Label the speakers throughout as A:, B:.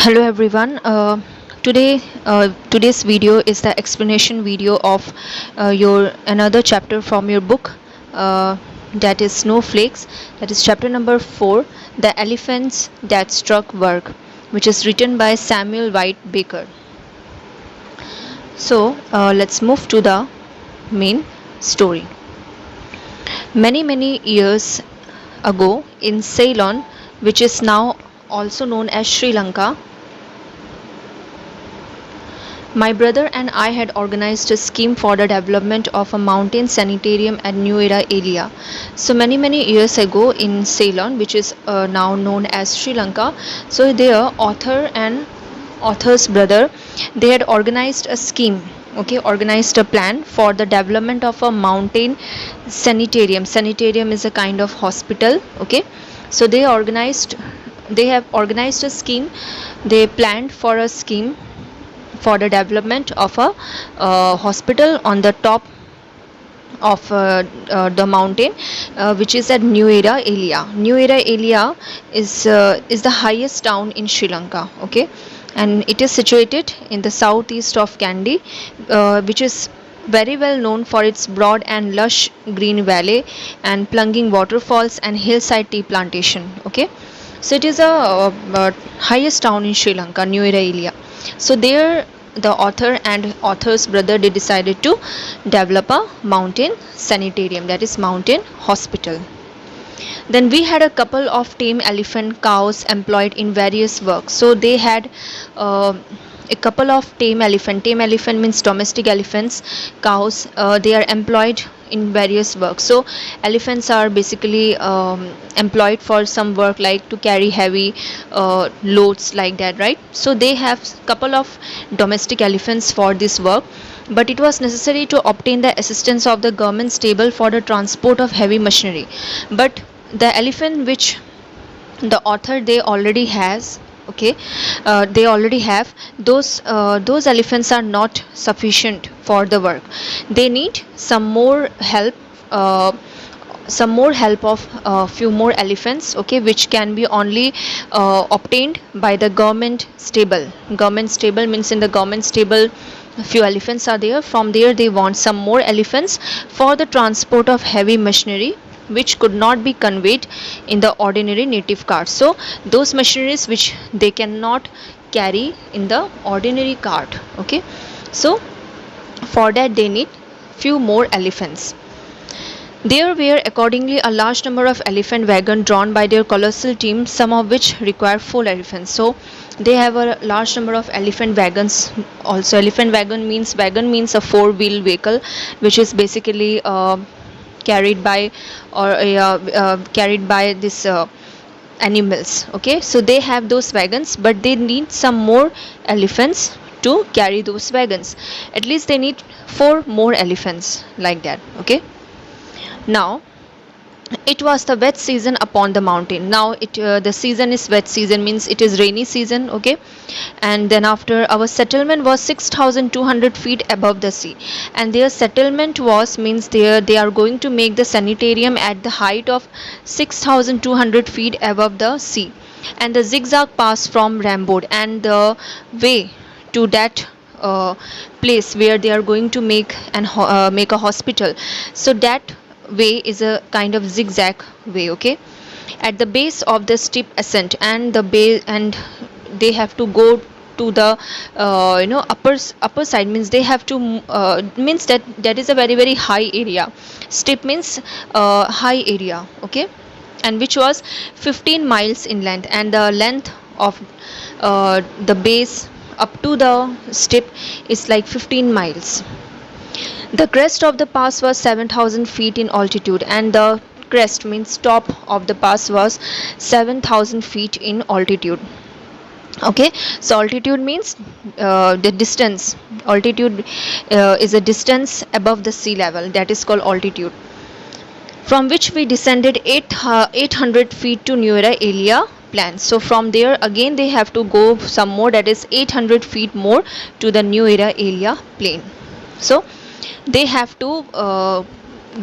A: Hello everyone. Today's video is the explanation video of your another chapter from your book, that is Snowflakes. That is chapter number 4, The Elephants That Struck Work, which is written by Samuel White Baker. So let's move to the main story. Many years ago in Ceylon, which is now also known as Sri Lanka, my brother and I had organized a scheme for the development of a mountain sanitarium at New Era area. So many years ago in Ceylon, which is now known as Sri Lanka, so their author and author's brother, they had organized a scheme, organized a plan for the development of a mountain sanitarium. Sanitarium is a kind of hospital. So they have organized a scheme. They planned for a scheme for the development of a hospital on the top of the mountain, which is at New Era area. New Era area is the highest town in Sri Lanka, and it is situated in the southeast of Kandy, which is very well known for its broad and lush green valley and plunging waterfalls and hillside tea plantation. So it is a highest town in Sri Lanka, New Era area. So there the author and author's brother, they decided to develop a mountain sanitarium, that is mountain hospital. Then we had a couple of tame elephant cows employed in various works. So they had a couple of tame elephant means domestic elephants, cows. They are employed in various works. So elephants are basically employed for some work, like to carry heavy loads like that, right? So they have couple of domestic elephants for this work, but it was necessary to obtain the assistance of the government stable for the transport of heavy machinery. But the elephant which the author they already has, they already have those elephants are not sufficient for the work. They need some more help, of few more elephants, which can be only obtained by the government stable. Government stable means in the government stable few elephants are there. From there they want some more elephants for the transport of heavy machinery, which could not be conveyed in the ordinary native cart. So those machineries which they cannot carry in the ordinary cart. So for that they need few more elephants. There were accordingly a large number of elephant wagons drawn by their colossal team, some of which require 4 elephants. So they have a large number of elephant wagons. Also, elephant wagon means a 4-wheel vehicle, which is basically carried by this animals. So they have those wagons, but they need some more elephants to carry those wagons. At least they need 4 more elephants like that. Now it was the wet season upon the mountain. Now the season is wet season, means it is rainy season. And then after, our settlement was 6,200 feet above the sea, and their settlement was means they are going to make the sanitarium at the height of 6,200 feet above the sea, and the zigzag pass from Rambod and the way to that place where they are going to make a hospital. So that way is a kind of zigzag way. At the base of the steep ascent, and they have to go to the upper side, means they have to means that is a very high area. Steep means high area. And which was 15 miles in length, and the length of the base up to the steep is like 15 miles. The crest of the pass was 7,000 feet in altitude, and the crest means top of the pass was 7,000 feet in altitude. So altitude means the distance. Altitude is a distance above the sea level, that is called altitude, from which we descended 800 feet to New Era area plan. So from there again they have to go some more, that is 800 feet more to the New Era area plain. So they have to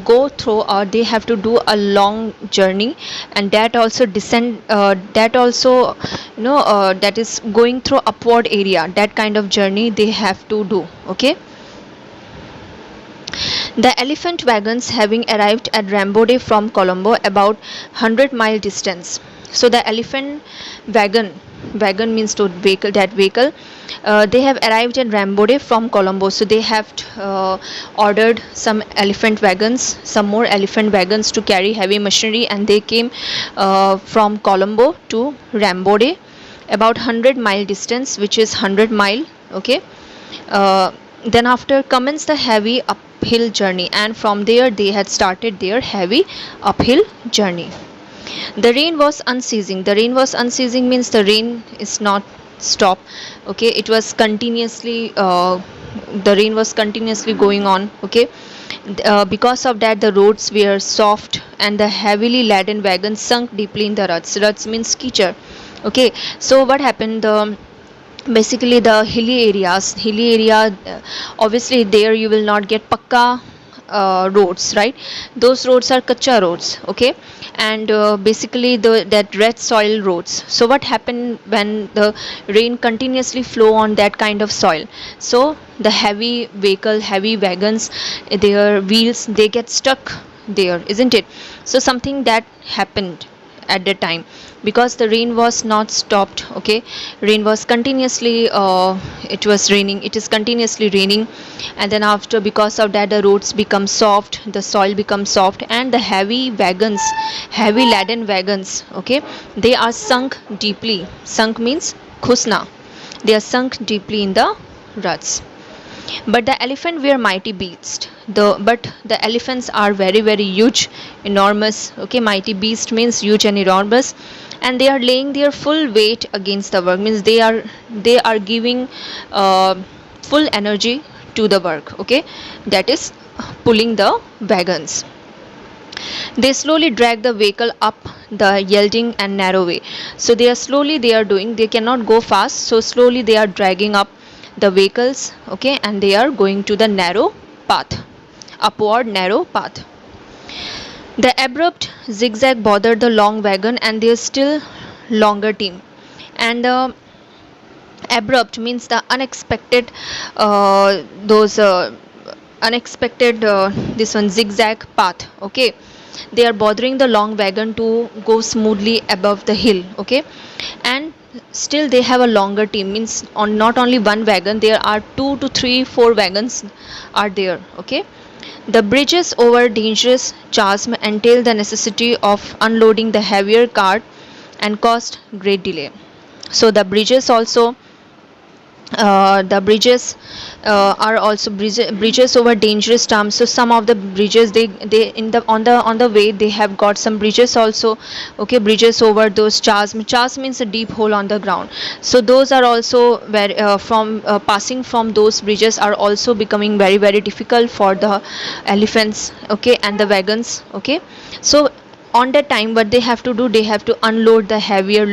A: go through, or they have to do a long journey, and that also descend, that also, that is going through upward area, that kind of journey they have to do. Okay. The elephant wagons having arrived at Rambode from Colombo, about 100-mile distance. So the elephant wagon means to vehicle, that vehicle, they have arrived at Rambode from Colombo. So they have ordered some elephant wagons, some more elephant wagons to carry heavy machinery, and they came from Colombo to Rambode, about 100-mile distance, which is 100 mile. Okay. Then after commenced the heavy uphill journey, and from there they had started their heavy uphill journey. The rain was unceasing. The rain was unceasing means the rain is not stop. Okay, it was continuously, the rain was continuously going on. Okay. Because of that, the roads were soft, and the heavily laden wagons sunk deeply in the ruts. Ruts means कीचड़. Okay, so what happened? The basically the hilly area, obviously there you will not get pakka roads, right? Those roads are kacha roads. Okay. And basically that red soil roads. So what happened when the rain continuously flow on that kind of soil? So the heavy wagons, their wheels, they get stuck there, isn't it? So something that happened at the time, because the rain was not stopped. Okay. Rain was continuously, it is continuously raining, and then after, because of that, the roads become soft, the soil becomes soft, and the heavy laden wagons, okay, they are sunk deeply. Sunk means khusna. They are sunk deeply in the ruts. But the elephant were mighty beasts. But the elephants are very, very huge, enormous. Okay, mighty beast means huge and enormous, and they are laying their full weight against the work. Means they are giving full energy to the work. Okay, that is pulling the wagons. They slowly drag the vehicle up the yielding and narrow way. So they are doing, they cannot go fast, so slowly they are dragging up the vehicles. Okay, and they are going to the narrow path, upward narrow path. The abrupt zigzag bothered the long wagon and their still longer team. And abrupt means the unexpected, those unexpected, this one, zigzag path. Okay, they are bothering the long wagon to go smoothly above the hill. Okay, and still they have a longer team, means on not only one wagon, there are 2 to 3 4 wagons are there. Okay, the bridges over dangerous chasm entail the necessity of unloading the heavier cart and caused great delay. So the bridges are also bridges over dangerous terms. So some of the bridges, they in the on the way, they have got some bridges also. Okay, bridges over those chasm means a deep hole on the ground. So those are also where, from passing from those bridges are also becoming very, very difficult for the elephants. Okay, and the wagons. Okay, so on that time, what they have to do, they have to unload the heavier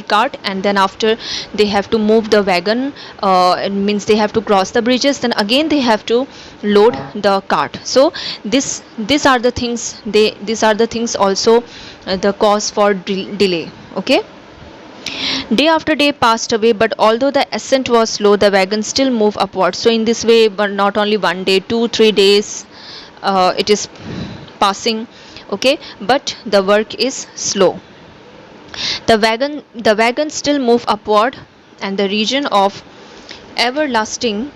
A: cart, and then after they have to move the wagon. It means they have to cross the bridges, then again they have to load the cart. So these are the things also, the cause for delay. Okay, day after day passed away, but although the ascent was slow, the wagon still moved upward. So in this way, but not only one day, 2 3 days, it is passing. Okay, but the work is slow. The wagon still move upward, and the region of everlasting,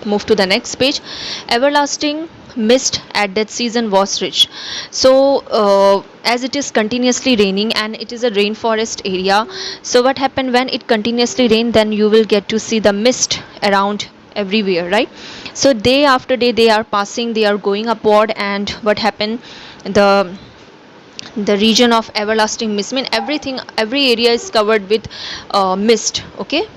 A: move to the next page, everlasting mist at that season was rich. So as it is continuously raining and it is a rainforest area, so what happened, when it continuously rain, then you will get to see the mist around everywhere, right? So day after day they are passing, they are going upward, and what happened, the region of everlasting mist, mean every area is covered with mist. Okay,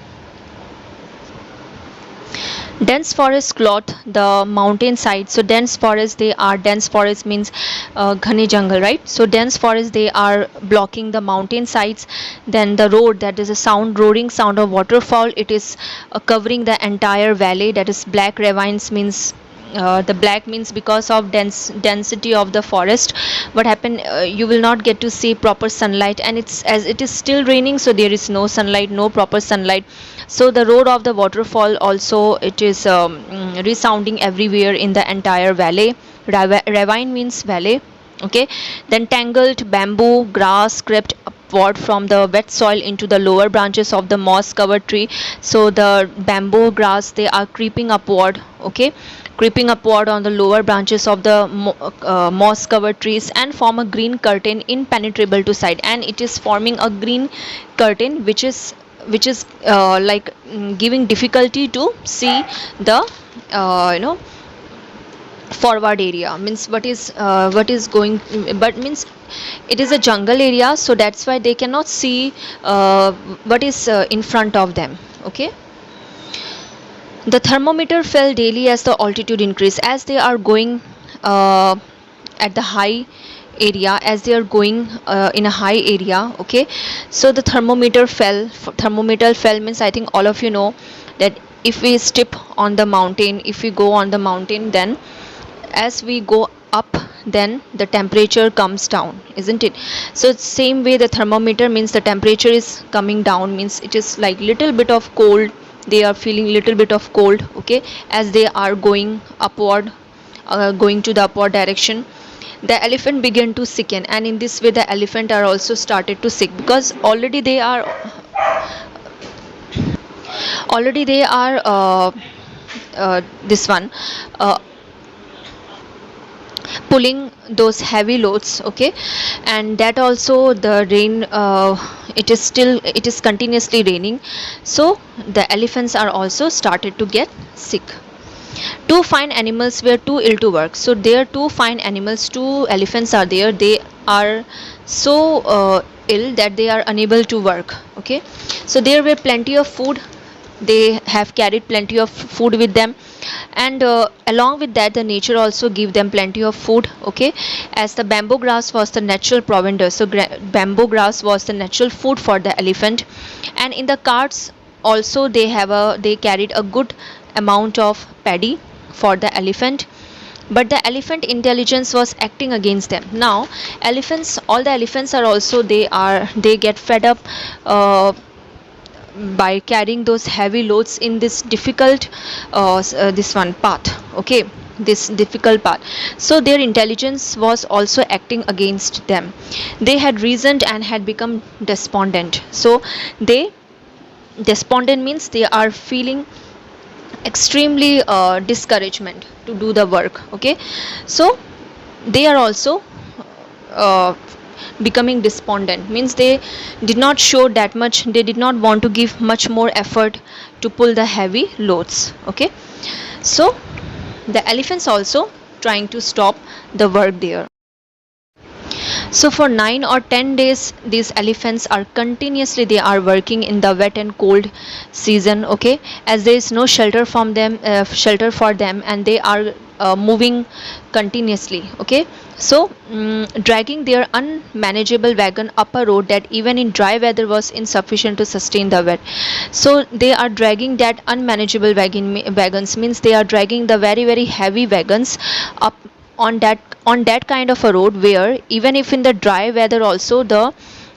A: dense forest cloth the mountain side. So dense forest means ghane jungle, right? So dense forest, they are blocking the mountain sides. Then the road, that is a roaring sound of waterfall, it is covering the entire valley, that is black ravines, means the black means because of density of the forest. What happened, you will not get to see proper sunlight, and it's as it is still raining, so there is no sunlight, no proper sunlight. So the road of the waterfall also, it is resounding everywhere in the entire valley. Ravine means valley. Okay, then tangled bamboo grass crept upward from the wet soil into the lower branches of the moss covered tree. So the bamboo grass, they are creeping upward. Okay, creeping upward on the lower branches of the moss covered trees, and form a green curtain impenetrable to sight. And it is forming a green curtain which is giving difficulty to see the forward area. Means what is going, but means it is a jungle area, so that's why they cannot see what is in front of them. Okay, the thermometer fell daily as the altitude increased. As they are going uh, at the high area, as they are going in a high area. Okay, so the thermometer fell. Thermometer fell means, I think all of you know that if we step on the mountain, if we go on the mountain, then as we go up, then the temperature comes down, isn't it? So it's same way the thermometer means the temperature is coming down, means it is like little bit of cold, they are feeling little bit of cold. Okay, as they are going upward, going to the upward direction, the elephant began to sicken, and in this way the elephant are also started to sick, because already they are this one uh, pulling those heavy loads. Okay, and that also the rain, it is continuously raining, so the elephants are also started to get sick. Two fine animals were too ill to work. So there are two fine animals, two elephants are there, they are so ill that they are unable to work. Okay, so there were plenty of food, they have carried plenty of food with them, and along with that the nature also give them plenty of food. Okay, as the bamboo grass was the natural provender, so bamboo grass was the natural food for the elephant. And in the carts also they carried a good amount of paddy for the elephant, but the elephant intelligence was acting against them. Now elephants, all the elephants are also, they get fed up by carrying those heavy loads in this difficult this one path. Okay, this difficult path, so their intelligence was also acting against them. They had reasoned and had become despondent. So they, despondent means they are feeling extremely discouragement to do the work. Okay, so they are also uh, becoming despondent, means they did not show that much, they did not want to give much more effort to pull the heavy loads. Okay, so the elephants also trying to stop the work there. So for 9 or 10 days these elephants are continuously, they are working in the wet and cold season. Okay, as there is no shelter from them, shelter for them, and they are moving continuously. Okay, so dragging their unmanageable wagon up a road that even in dry weather was insufficient to sustain the wet. So they are dragging that unmanageable wagons, means they are dragging the very very heavy wagons up on that kind of a road, where even if in the dry weather also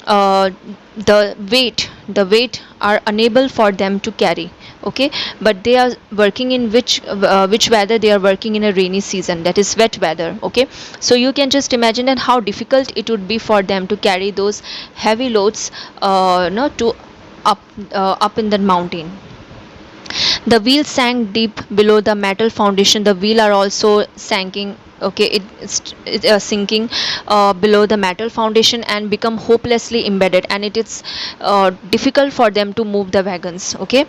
A: uh, the weight are unable for them to carry. Okay, but they are working in which weather, they are working in a rainy season, that is wet weather. Okay, so you can just imagine that how difficult it would be for them to carry those heavy loads no to up in the mountain. The wheel sank deep below the metal foundation, the wheel are also sinking. Okay, it's sinking below the metal foundation and become hopelessly embedded, and it is difficult for them to move the wagons. Okay,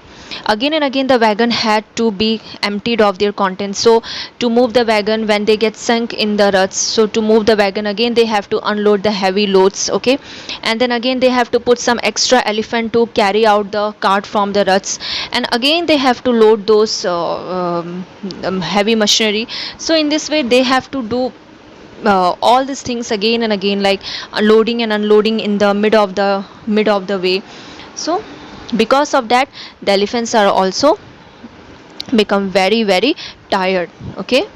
A: again and again the wagon had to be emptied of their contents. So to move the wagon, when they get sunk in the ruts, so to move the wagon again they have to unload the heavy loads. Okay, and then again they have to put some extra elephant to carry out the cart from the ruts, and again they have to load those heavy machinery. So in this way they have to do all these things again and again, like loading and unloading in the mid of the way. So because of that the elephants are also become very very tired. Okay,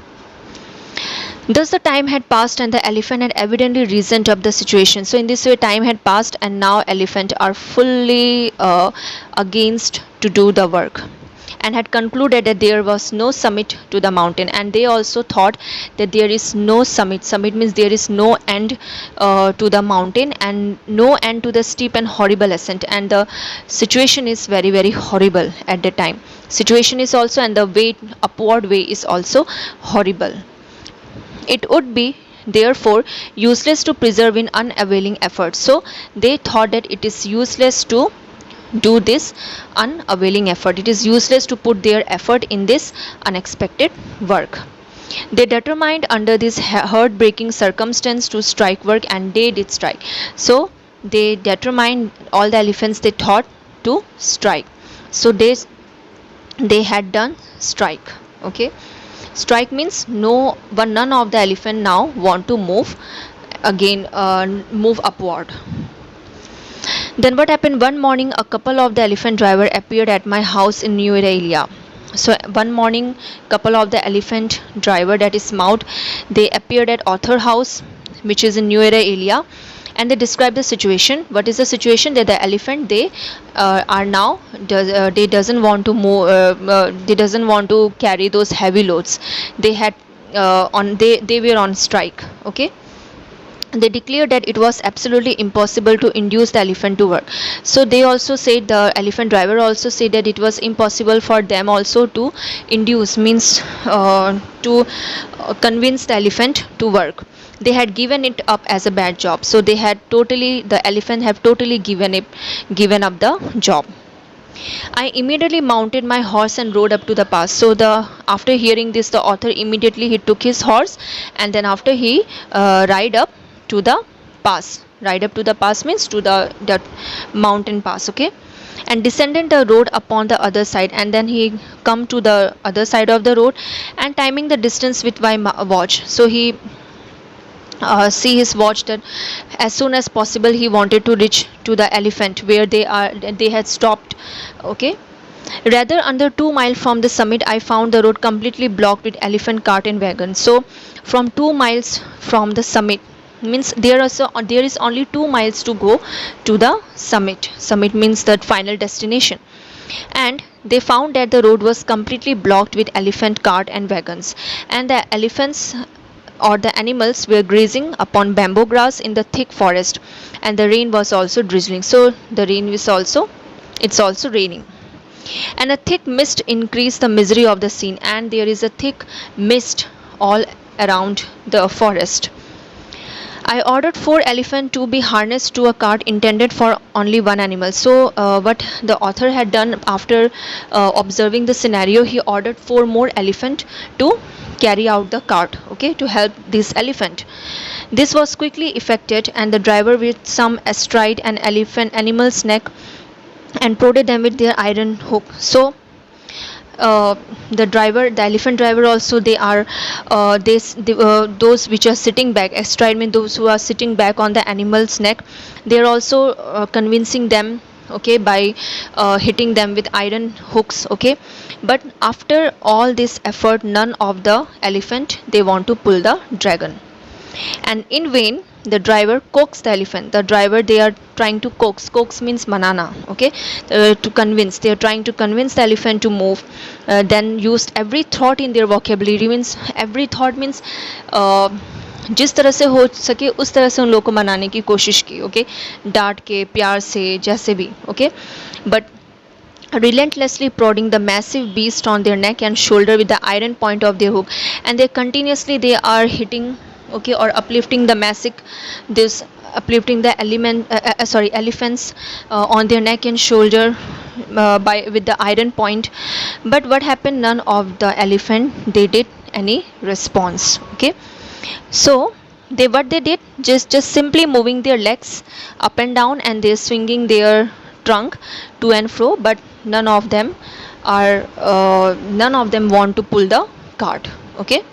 A: Thus the time had passed and the elephant had evidently reasoned up the situation. So in this way time had passed and now elephant are fully against to do the work, and had concluded that there was no summit to the mountain, and they also thought that there is no summit means there is no end to the mountain and no end to the steep and horrible ascent, and the situation is very very horrible at the time. Situation is also, and the way upward way is also horrible. It would be therefore useless to preserve in unavailing effort. So they thought that it is useless to do this unavailing effort. It is useless to put their effort in this unexpected work. They determined under this heartbreaking circumstance to strike work, and they did strike. So they determined, all the elephants they thought to strike. So they had done strike. Okay, strike means no one, none of the elephant now want to move again, move upward. Then what happened? One morning, a couple of the elephant driver appeared at my house in New Era. So one morning, couple of the elephant driver, that is Mount, they appeared at Author House, which is in New Era, and they described the situation. What is the situation? That the elephant they are now they doesn't want to move. They doesn't want to carry those heavy loads. They had they were on strike. Okay, they declared that it was absolutely impossible to induce the elephant to work. So they also said, the elephant driver also said that it was impossible for them also to induce, means to convince the elephant to work. They had given it up as a bad job. So they had totally, the elephant have totally given up the job. I immediately mounted my horse and rode up to the pass. So the after hearing this, the author immediately he took his horse, and then after he ride up to the pass. Ride up to the pass means to the mountain pass. Okay, and descended the road upon the other side, and then he come to the other side of the road, and timing the distance with my watch. So he see his watch that as soon as possible he wanted to reach to the elephant where they had stopped. Okay, rather under 2 miles from the summit I found the road completely blocked with elephant cart and wagon. So from 2 miles from the summit, means there is only 2 miles to go to the summit means that final destination, and they found that the road was completely blocked with elephant cart and wagons, and the elephants or the animals were grazing upon bamboo grass in the thick forest, and the rain was also drizzling. So the rain is also, it's also raining, and a thick mist increased the misery of the scene, and there is a thick mist all around the forest. I ordered 4 elephants to be harnessed to a cart intended for only one animal. So, what the author had done after observing the scenario, he ordered 4 more elephants to carry out the cart, okay, to help this elephant. This was quickly effected, and the driver with some astride an animal's neck and prodded them with their iron hook. So, the elephant driver also, they are those which are sitting back, astride means those who are sitting back on the animal's neck, they are also convincing them, okay, by hitting them with iron hooks. Okay, but after all this effort, none of the elephant they want to pull the dragon, and in vain the driver coaxed the elephant. The driver, they are trying to coax means manana. Okay, to convince, they are trying to convince the elephant to move, then used every thought in their vocabulary, means every thought means जिस तरह से हो सके उस तरह से उन लोगों को मनाने की कोशिश की. ओके, डांट के, प्यार से, जैसे भी. Okay, but relentlessly prodding the massive beast on their neck and shoulder with the iron point of their hook, and they continuously they are hitting, okay, or uplifting the uplifting the elephants on their neck and shoulder by with the iron point. But what happened? None of the elephant they did any response. Okay, so what they did, just simply moving their legs up and down, and they're swinging their trunk to and fro, but none of them want to pull the cart. Okay,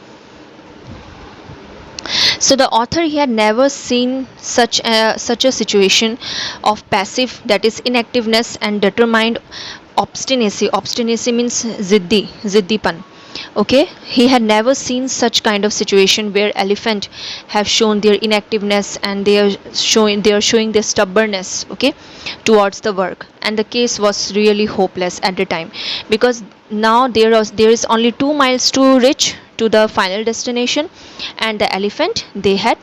A: so the author, he had never seen such a situation of passive, that is inactiveness, and determined obstinacy. Obstinacy means ziddipan. Okay, he had never seen such kind of situation where elephant have shown their inactiveness and they are showing their stubbornness, okay, towards the work. And the case was really hopeless at the time, because now there is only 2 miles to reach to the final destination, and the elephant, they had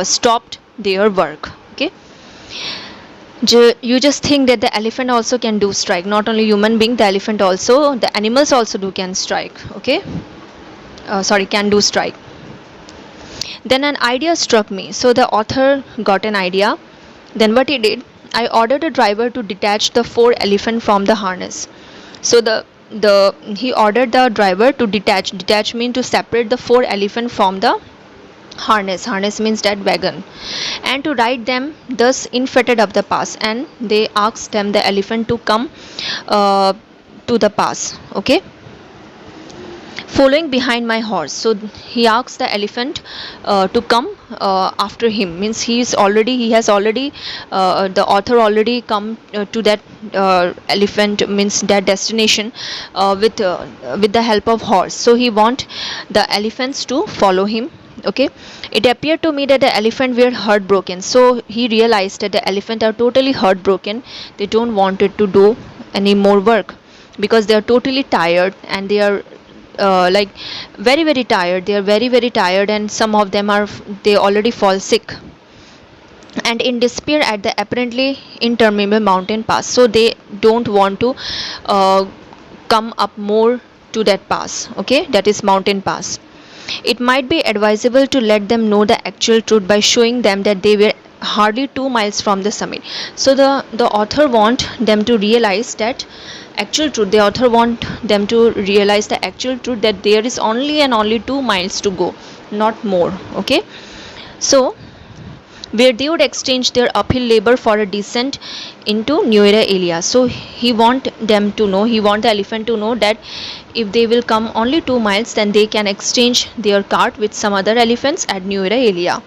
A: stopped their work. Okay, you just think that the elephant also can do strike, not only human being, the elephant also, the animals also do can strike. Okay, sorry, can do strike. Then an idea struck me, so the author got an idea. Then what he did, I ordered a driver to detach the 4 elephant from the harness. So the he ordered the driver to detach mean to separate the 4 elephant from the harness means that wagon, and to ride them thus inflated up the pass. And they asked them the elephant to come uh, to the pass, okay, following behind my horse. So he asks the elephant to come after him, means he has already the author already come to that elephant, means that destination, with the help of horse. So he want the elephants to follow him. Okay, it appeared to me that the elephant were heartbroken, so he realized that the elephant are totally heartbroken. They don't want it to do any more work, because they are totally tired, and they are like very very tired. They are very very tired, and some of them are, they already fall sick and in despair at the apparently interminable mountain pass. So they don't want to uh, come up more to that pass, okay, that is mountain pass. It might be advisable to let them know the actual truth by showing them that they were hardly 2 miles from the summit. So the author want them to realize that actual truth. The author want them to realize the actual truth, that there is only and only 2 miles to go, not more. Okay, so where they would exchange their uphill labor for a descent into New Era area. So he want them to know, he want the elephant to know that if they will come only 2 miles, then they can exchange their cart with some other elephants at New Era area.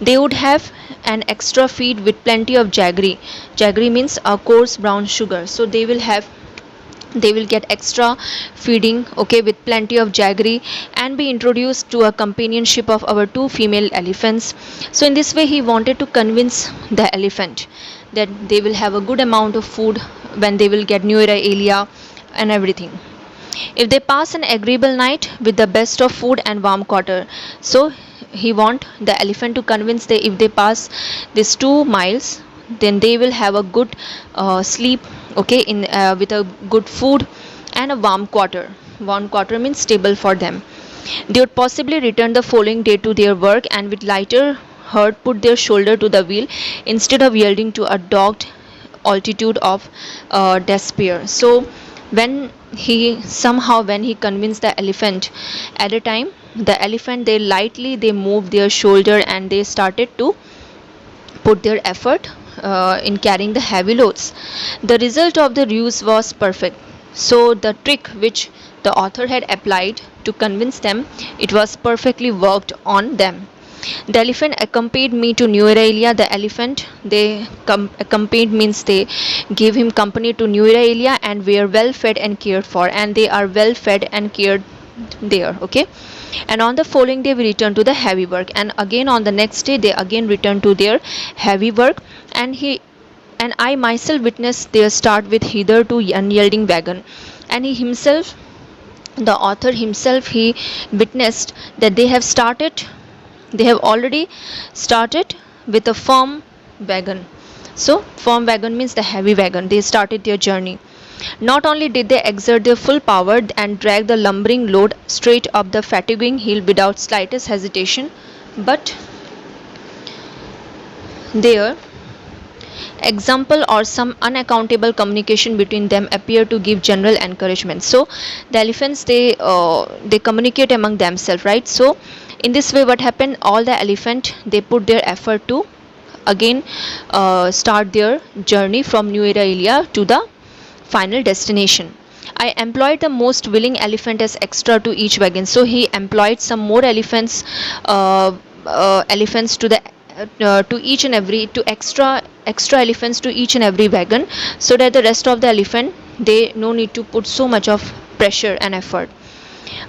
A: They would have an extra feed with plenty of jaggery. Jaggery means a coarse brown sugar. So they will get extra feeding, okay, with plenty of jaggery, and be introduced to a companionship of our 2 female elephants. So in this way he wanted to convince the elephant that they will have a good amount of food when they will get New Era area and everything, if they pass an agreeable night with the best of food and warm quarter. So he want the elephant to convince that if they pass these 2 miles, then they will have a good sleep, okay, in with a good food and a warm quarter. Warm quarter means stable for them. They would possibly return the following day to their work, and with lighter heart put their shoulder to the wheel instead of yielding to a dogged altitude of despair. So when he convinced the elephant, at a time the elephant, they lightly they moved their shoulder, and they started to put their effort in carrying the heavy loads. The result of the ruse was perfect. So the trick which the author had applied to convince them, it was perfectly worked on them. The elephant accompanied me to New Era. The elephant, they accompanied means they gave him company to New Era and were well fed and cared for, and they are well fed and cared there. Okay, and on the following day we returned to the heavy work, and again on the next day they again returned to their heavy work, and I myself witnessed their start with hitherto unyielding wagon, and he himself, the author himself, he witnessed that they have already started with a firm wagon. So firm wagon means the heavy wagon. They started their journey. Not only did they exert their full power and drag the lumbering load straight up the fatiguing hill without slightest hesitation, but their example or some unaccountable communication between them appear to give general encouragement. So the elephants, they communicate among themselves, right? So in this way what happened, all the elephant, they put their effort to again start their journey from New Era area to the final destination. I employed the most willing elephant as extra to each wagon. So he employed some more elephants to each and every, to extra elephants to each and every wagon, so that the rest of the elephant, they no need to put so much of pressure and effort.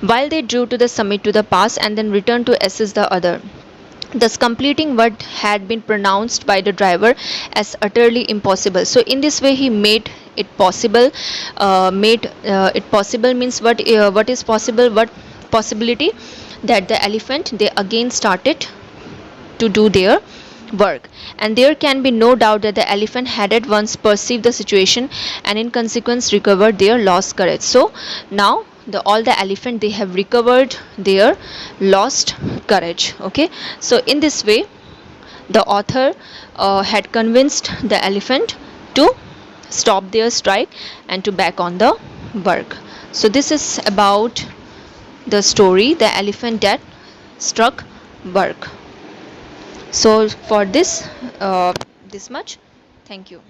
A: while they drew to the summit to the pass and then returned to assess the other, thus completing what had been pronounced by the driver as utterly impossible. So in this way he made it possible. Made it possible means what is possible, what possibility, that the elephant they again started to do their work, and there can be no doubt that the elephant had at once perceived the situation and in consequence recovered their lost courage. So now all the elephant they have recovered their lost courage. Okay, so in this way the author had convinced the elephant to stop their strike and to back on the work. So this is about the story the elephant that struck work. So for this much, thank you.